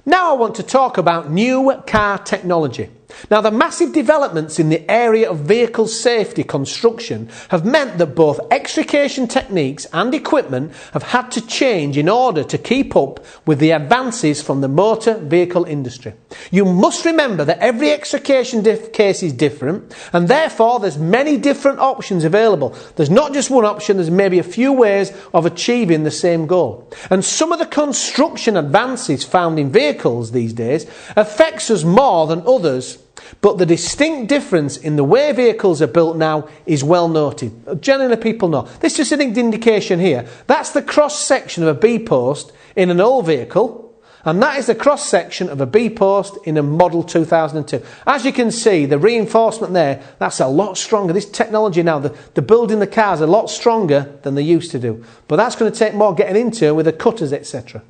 Now I want to talk about new car technology. Now, the massive developments in the area of vehicle safety construction have meant that both extrication techniques and equipment have had to change in order to keep up with the advances from the motor vehicle industry. You must remember that every extrication case is different, and therefore there's many different options available. There's not just one option, there's maybe a few ways of achieving the same goal. And some of the construction advances found in vehicles these days affects us more than others. But the distinct difference in the way vehicles are built now is well noted. Generally people know. This is just an indication here. That's the cross-section of a B-post in an old vehicle, and that is the cross-section of a B-post in a model 2002. As you can see, the reinforcement there, that's a lot stronger. This technology now, the building the cars, a lot stronger than they used to do. But that's going to take more getting into with the cutters, etc.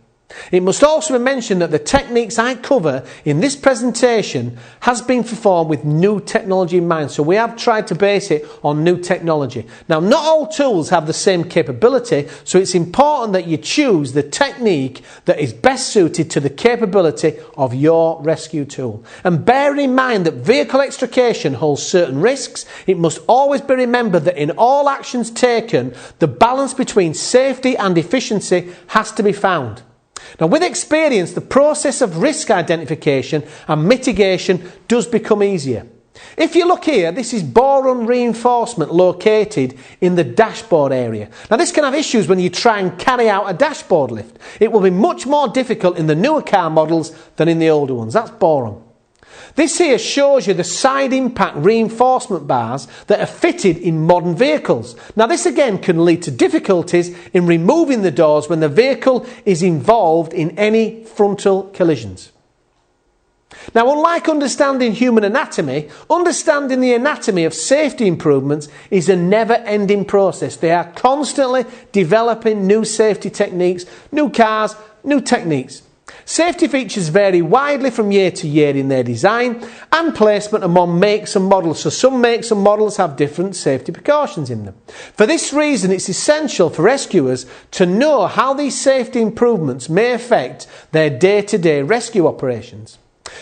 It must also be mentioned that the techniques I cover in this presentation has been performed with new technology in mind. So we have tried to base it on new technology. Now, not all tools have the same capability, so it's important that you choose the technique that is best suited to the capability of your rescue tool. And bear in mind that vehicle extrication holds certain risks. It must always be remembered that in all actions taken, the balance between safety and efficiency has to be found. Now, with experience, the process of risk identification and mitigation does become easier. If you look here, this is boron reinforcement located in the dashboard area. Now, this can have issues when you try and carry out a dashboard lift. It will be much more difficult in the newer car models than in the older ones. That's boron. This here shows you the side impact reinforcement bars that are fitted in modern vehicles. Now, this again can lead to difficulties in removing the doors when the vehicle is involved in any frontal collisions. Now, unlike understanding human anatomy, understanding the anatomy of safety improvements is a never-ending process. They are constantly developing new safety techniques, new cars, new techniques. Safety features vary widely from year to year in their design and placement among makes and models, so some makes and models have different safety precautions in them. For this reason, it's essential for rescuers to know how these safety improvements may affect their day-to-day rescue operations.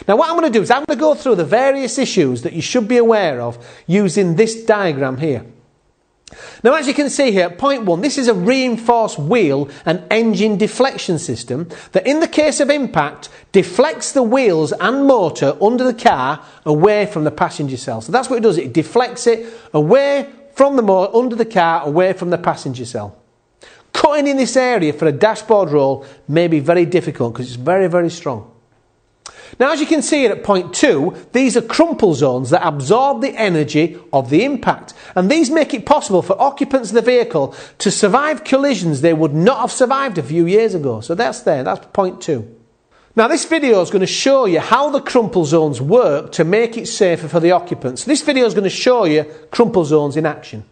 Now, what I'm going to do is I'm going to go through the various issues that you should be aware of using this diagram here. Now, as you can see here, point 1, this is a reinforced wheel and engine deflection system that, in the case of impact, deflects the wheels and motor under the car away from the passenger cell. So that's what it does, it deflects it away from the motor, under the car, away from the passenger cell. Cutting in this area for a dashboard roll may be very difficult because it's very, very strong. Now, as you can see here at point 2, these are crumple zones that absorb the energy of the impact. And these make it possible for occupants of the vehicle to survive collisions they would not have survived a few years ago. So that's point 2. Now, this video is going to show you how the crumple zones work to make it safer for the occupants. This video is going to show you crumple zones in action.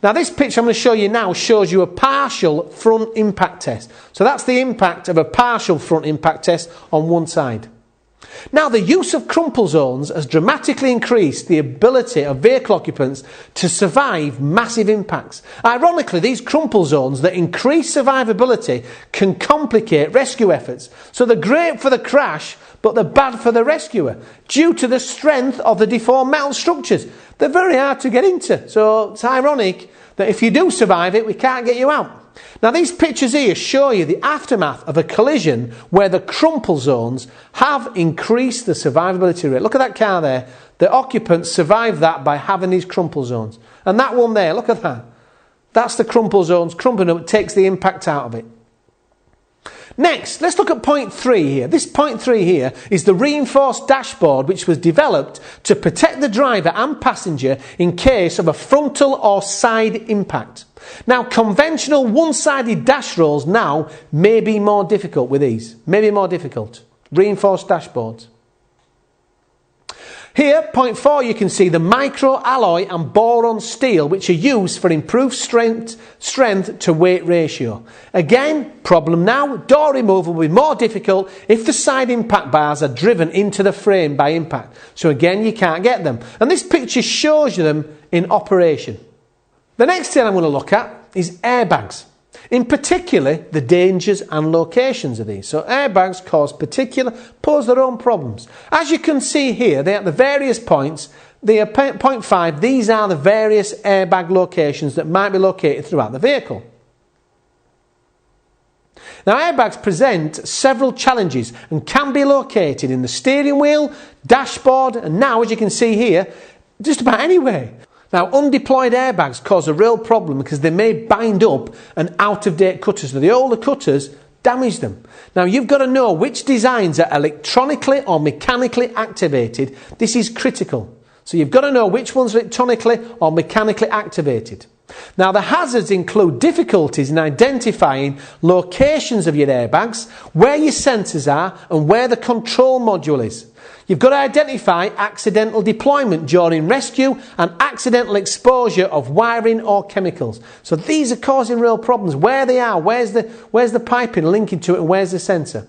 Now, this picture I'm going to show you now shows you a partial front impact test. So that's the impact of a partial front impact test on one side. Now, the use of crumple zones has dramatically increased the ability of vehicle occupants to survive massive impacts. Ironically, these crumple zones that increase survivability can complicate rescue efforts. So they're great for the crash, but they're bad for the rescuer due to the strength of the deformed metal structures. They're very hard to get into, so it's ironic that if you do survive it, we can't get you out. Now, these pictures here show you the aftermath of a collision where the crumple zones have increased the survivability rate. Look at that car there. The occupants survived that by having these crumple zones. And that one there, look at that. That's the crumple zones crumpling up, it takes the impact out of it. Next, let's look at point 3 here. This point 3 here is the reinforced dashboard which was developed to protect the driver and passenger in case of a frontal or side impact. Now, conventional one-sided dash rolls now may be more difficult with these. Maybe more difficult. Reinforced dashboards. Here, point 4, you can see the micro-alloy and boron steel which are used for improved strength to weight ratio. Again, problem now, door removal will be more difficult if the side impact bars are driven into the frame by impact. So again, you can't get them. And this picture shows you them in operation. The next thing I'm going to look at is airbags. In particular, the dangers and locations of these. So airbags pose their own problems. As you can see here, they're at the various points. They are point 5. These are the various airbag locations that might be located throughout the vehicle. Now, airbags present several challenges and can be located in the steering wheel, dashboard, and now, as you can see here, just about anywhere. Now, undeployed airbags cause a real problem because they may bind up an out-of-date cutter, so the older cutters damage them. Now, you've got to know which designs are electronically or mechanically activated. This is critical. So you've got to know which ones are electronically or mechanically activated. Now, the hazards include difficulties in identifying locations of your airbags, where your sensors are, and where the control module is. You've got to identify accidental deployment during rescue and accidental exposure of wiring or chemicals. So these are causing real problems. Where they are, where's the piping linking to it, and where's the sensor?